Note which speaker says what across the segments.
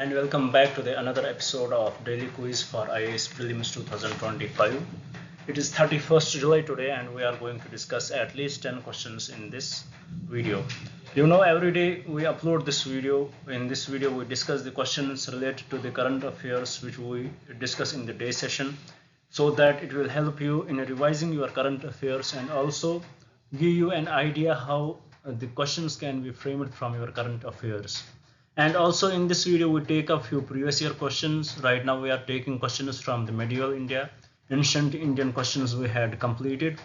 Speaker 1: And welcome back to the another episode of Daily Quiz for IAS Prelims 2025. It is 31st July today and we are going to discuss at least 10 questions in this video. Every day we upload this video. In this video we discuss the questions related to the current affairs which we discuss in the day session, so that it will help you in revising your current affairs and also give you an idea how the questions can be framed from your current affairs. And also in this video we take a few previous year questions. Right now we are taking questions from the medieval India. Ancient Indian questions we had completed.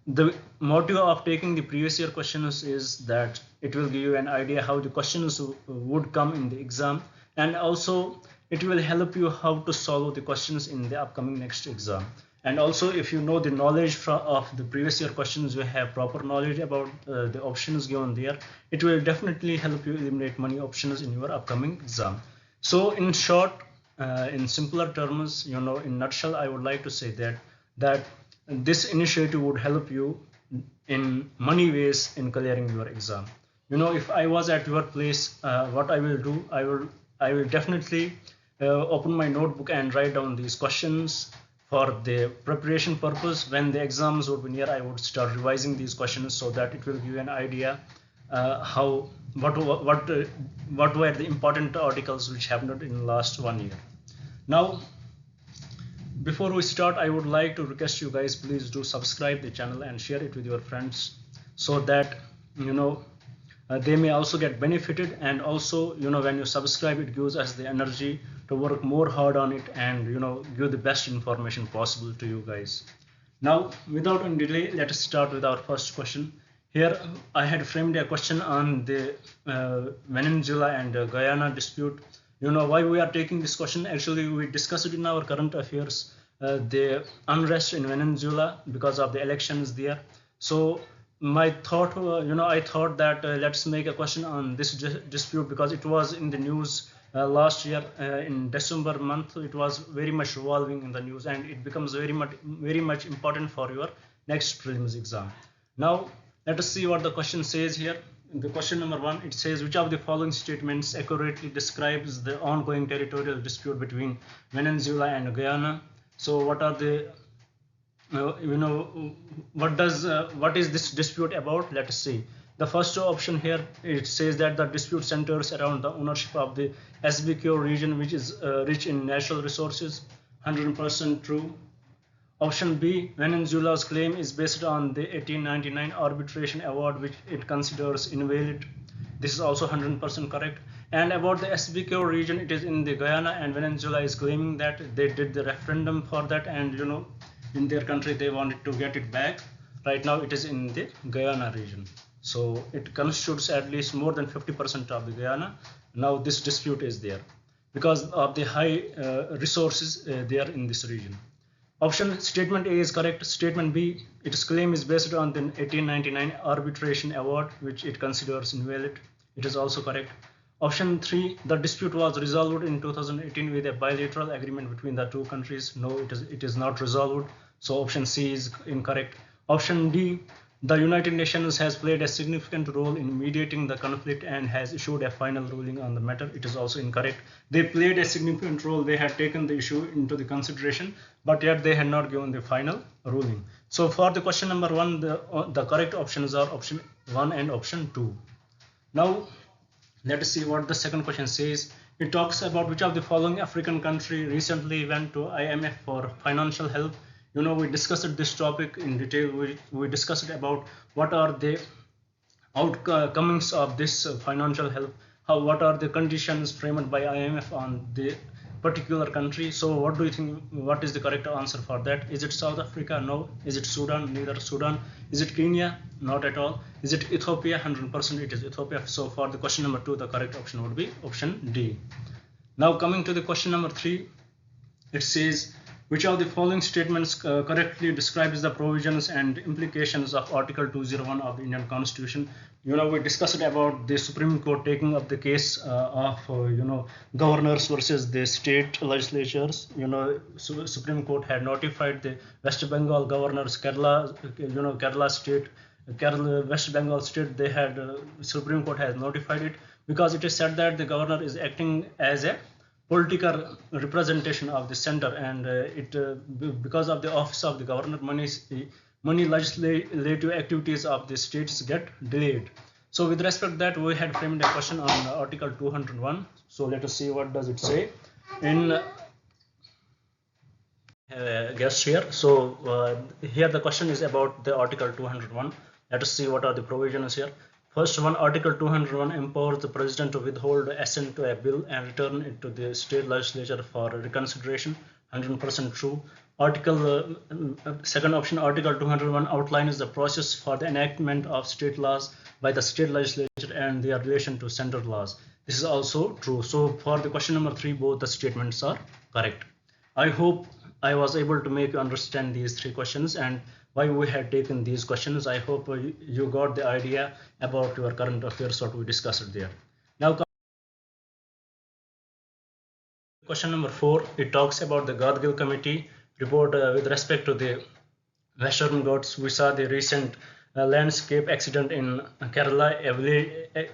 Speaker 1: The motive of taking the previous year questions is that it will give you an idea how the questions would come in the exam, and also it will help you how to solve the questions in the upcoming next exam. And also if you know the knowledge of the previous year questions, you have proper knowledge about the options given there, it will definitely help you eliminate many options in your upcoming exam. So in short, in simpler terms, in nutshell, I would like to say that this initiative would help you in many ways in clearing your exam. If I was at your place, what I will do, I will definitely open my notebook and write down these questions for the preparation purpose. When the exams would be near, I would start revising these questions so that it will give you an idea what were the important articles which happened in the last 1 year. Now, before we start, I would like to request you guys, please do subscribe the channel and share it with your friends so that they may also get benefited. And also when you subscribe, it gives us the energy to work more hard on it and give the best information possible to you guys. Now, without any delay, let us start with our first question. Here I had framed a question on the Venezuela and Guyana dispute. Why we are taking this question? Actually, we discussed it in our current affairs, the unrest in Venezuela because of the elections there. So my thought, I thought that let's make a question on this dispute because it was in the news last year in December month. It was very much revolving in the news and it becomes very much important for your next prelims exam. Now let us see what the question says here. The question number 1, it says, which of the following statements accurately describes the ongoing territorial dispute between Venezuela and Guyana? So what are the what is this dispute about? Let us see. The first option here, it says that the dispute centers around the ownership of the SBQ region, which is rich in natural resources. 100% true. Option B, Venezuela's claim is based on the 1899 arbitration award, which it considers invalid. This is also 100% correct. And about the SBQ region, it is in the Guyana, and Venezuela is claiming that they did the referendum for that, and in their country they wanted to get it back. Right now it is in the Guyana region, so it constitutes at least more than 50% of the Guyana. Now this dispute is there because of the high resources there in this region. Statement A is correct. Statement B, its claim is based on the 1899 arbitration award, which it considers invalid. It is also correct. Option 3, the dispute was resolved in 2018 with a bilateral agreement between the two countries. No, it is not resolved. So option C is incorrect. Option D, the United Nations has played a significant role in mediating the conflict and has issued a final ruling on the matter. It is also incorrect. They played a significant role. They had taken the issue into the consideration, but yet they had not given the final ruling. So for the question number 1, the correct options are option 1 and option 2. Now let us see what the second question says. It talks about which of the following African country recently went to IMF for financial help. We discussed this topic in detail. We discussed about what are the outcomings of this financial help, what are the conditions framed by IMF on the particular country. So what do you think, what is the correct answer for that? Is it South Africa? No. Is it Sudan? Neither. Sudan. Is it Kenya? Not at all. Is it Ethiopia? 100% it is Ethiopia. So for the question number 2, the correct option would be option D. Now coming to the question number 3, it says, which of the following statements correctly describes the provisions and implications of Article 201 of the Indian Constitution? We discussed about the Supreme Court taking up the case of governors versus the state legislatures. Supreme Court had notified the West Bengal governors, Kerala state, West Bengal state. They had Supreme Court has notified it, because it is said that the governor is acting as a political representation of the center, and because of the office of the governor, money legislative activities of the states get delayed. So with respect to that, we had framed a question on Article 201. So let us see what does it say in guest here. So here the question is about the Article 201. Let us see what are the provisions here. First one, Article 201 empowers the President to withhold assent to a bill and return it to the state legislature for reconsideration. 100% true. Second option, Article 201 outlines the process for the enactment of state laws by the state legislature and their relation to central laws. This is also true. So for the question number 3, both the statements are correct. I hope I was able to make you understand these 3 questions and why we had taken these questions. I hope you got the idea about your current affairs, what we discussed there. Now, question number 4, it talks about the Gadgil Committee report with respect to the Western Ghats. We saw the recent landscape accident in Kerala,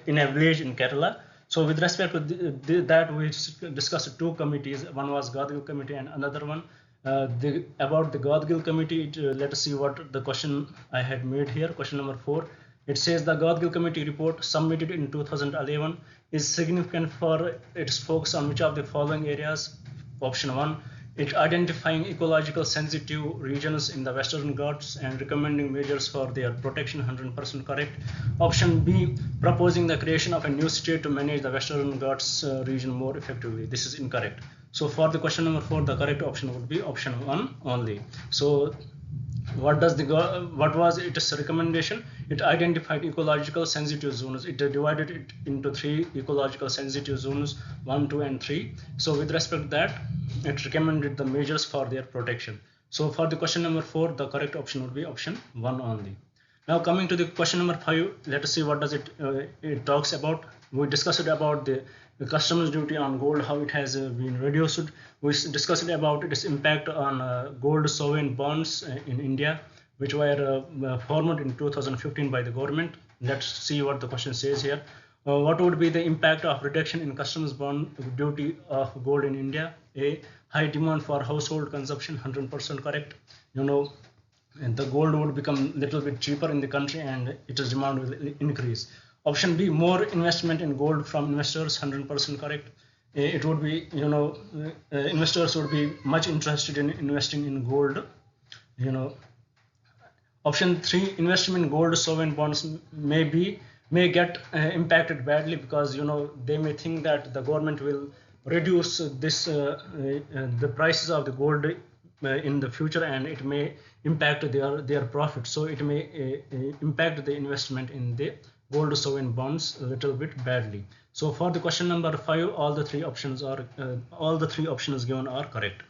Speaker 1: in a village in Kerala. So with respect to that, we discussed 2 committees. One was Gadgil Committee and another one about the Gadgil Committee. Let us see what the question I had made here. Question number 4. It says the Gadgil Committee report submitted in 2011 is significant for its focus on which of the following areas? Option 1, it identifying ecological sensitive regions in the Western Ghats and recommending measures for their protection. 100% correct. Option B, proposing the creation of a new state to manage the Western Ghats region more effectively. This is incorrect. So for the question number 4, the correct option would be option 1 only. So what was its recommendation? It identified ecological sensitive zones. It divided it into 3 ecological sensitive zones, 1, 2 and 3. So with respect to that, it recommended the measures for their protection. So for the question number 4, the correct option would be option 1 only. Now coming to the question number 5, let us see what does it talks about. We discussed about the customs duty on gold, how it has been reduced. We discussed about its impact on gold sovereign bonds in India, which were formed in 2015 by the government. Let's see what the question says here. What would be the impact of reduction in customs bond duty of gold in India? A, high demand for household consumption. 100% correct. And the gold would become a little bit cheaper in the country and its demand will increase. Option B, more investment in gold from investors. 100% correct. It would be, investors would be much interested in investing in gold. Option 3, investment in gold sovereign bonds may get impacted badly, because they may think that the government will reduce the prices of the gold in the future, and it may impact their profit. So it may impact the investment in the gold sovereign bonds a little bit badly. So for the question number 5, all the 3 options given are correct.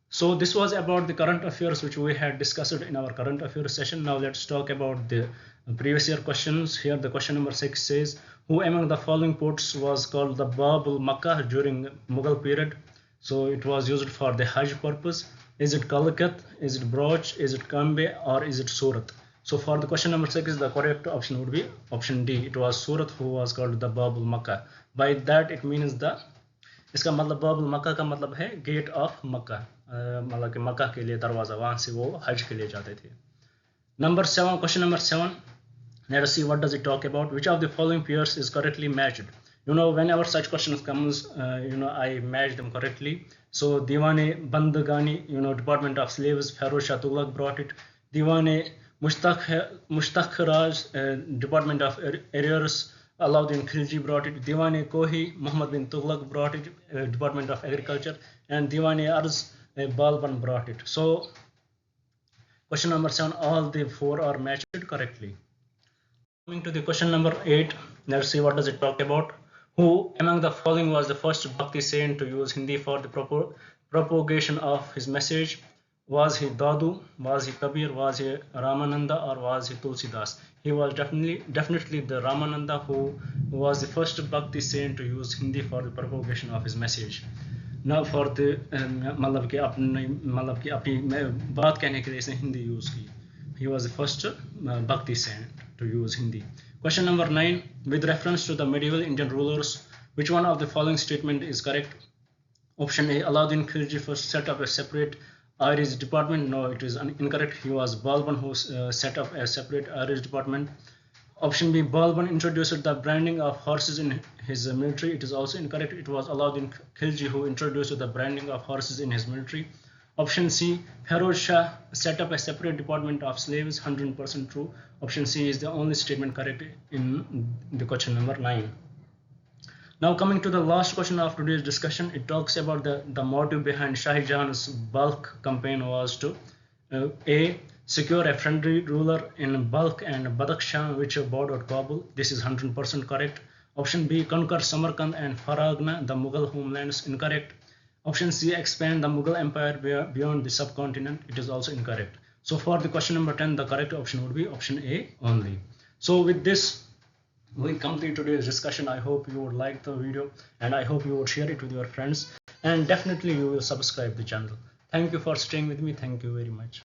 Speaker 1: So this was about the current affairs which we had discussed in our current affairs session. Now let's talk about the previous year questions. Here the question number 6 says, who among the following ports was called the Bab-ul-Makkah during Mughal period? So it was used for the Hajj purpose. Is it Calicut, is it Broch, is it Cambe, or is it Surat? So for the question number 6, the correct option would be option D. It was Surat who was called the Bab-ul-Makkah. By that it means इसका मतलब Bab-ul-Makkah का मतलब है gate of मक्का, मतलब कि मक्का के लिए दरवाजा, वहां से वो हज के लिए जाते थे. Question number 7, let us see what does it talk about. Which of the following pairs is correctly matched? Whenever such questions comes, I match them correctly. So Diwane Bandagani, Department of Slaves, Feroz Shah Tughlaq brought it. Diwane Mushtaq Raj, Department of Arrears, Alauddin Khilji brought it. Diwane Kohi, Muhammad bin Tughlaq brought it, Department of Agriculture. And Diwane Arz, Balban brought it. So question number 7, all the 4 are matched correctly. Coming to the question number 8, let's see what does it talk about. Who among the following was the first Bhakti saint to use Hindi for the propagation of his message? Was he Dadu, was he Kabir, was he Ramananda, or was he Tulsidas? He was definitely the Ramananda, who was the first Bhakti saint to use Hindi for the propagation of his message. Now for the मतलब कि अपनी बात कहने के लिए इसने Hindi use की. He was the first Bhakti saint to use Hindi. Question number 9. With reference to the medieval Indian rulers, which one of the following statement is correct? Option A. Alauddin Khilji first set up a separate Irish department. No, it is incorrect. He was Balban who set up a separate Irish department. Option B. Balban introduced the branding of horses in his military. It is also incorrect. It was Alauddin Khilji who introduced the branding of horses in his military. Option C. Feroz Shah set up a separate department of slaves. 100% true. Option C is the only statement correct in the question number 9. Now coming to the last question of today's discussion, it talks about the motive behind Shah Jahan's bulk campaign was to A. Secure a friendly ruler in Balkh and Badakhshan which bordered Kabul. This is 100% correct. Option B. Conquer Samarkand and Faragna, the Mughal homelands. Incorrect. Option C. Expand the Mughal empire beyond the subcontinent. It is also incorrect. So for the question number 10, the correct option would be option A only. So with this, we complete today's discussion. I hope you would like the video and I hope you would share it with your friends, and definitely you will subscribe the channel. Thank you for staying with me. Thank you very much.